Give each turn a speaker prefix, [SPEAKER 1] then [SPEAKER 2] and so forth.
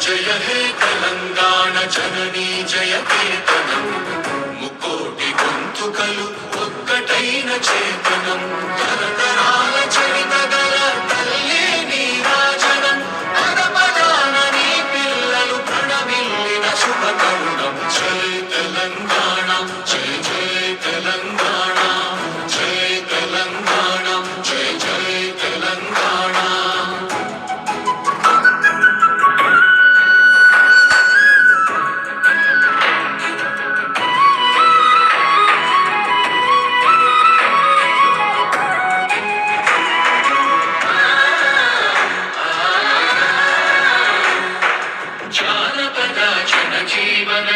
[SPEAKER 1] జయ హే తెలంగాణ జననీ జయ కేతనం ముకోటి గొంతుకలు ఒక్కటైన చేతనం తరతరాల చరిత గల తల్లి నీరాజనం పద పదాన నీ పిల్లలు ప్రణమిల్లిన శుభ తరుణం జయ తెలంగాణ జయ జయ తెలంగాణ జయ తెలంగాణ జయ జయ తెలంగాణ. జానపద జనజీవన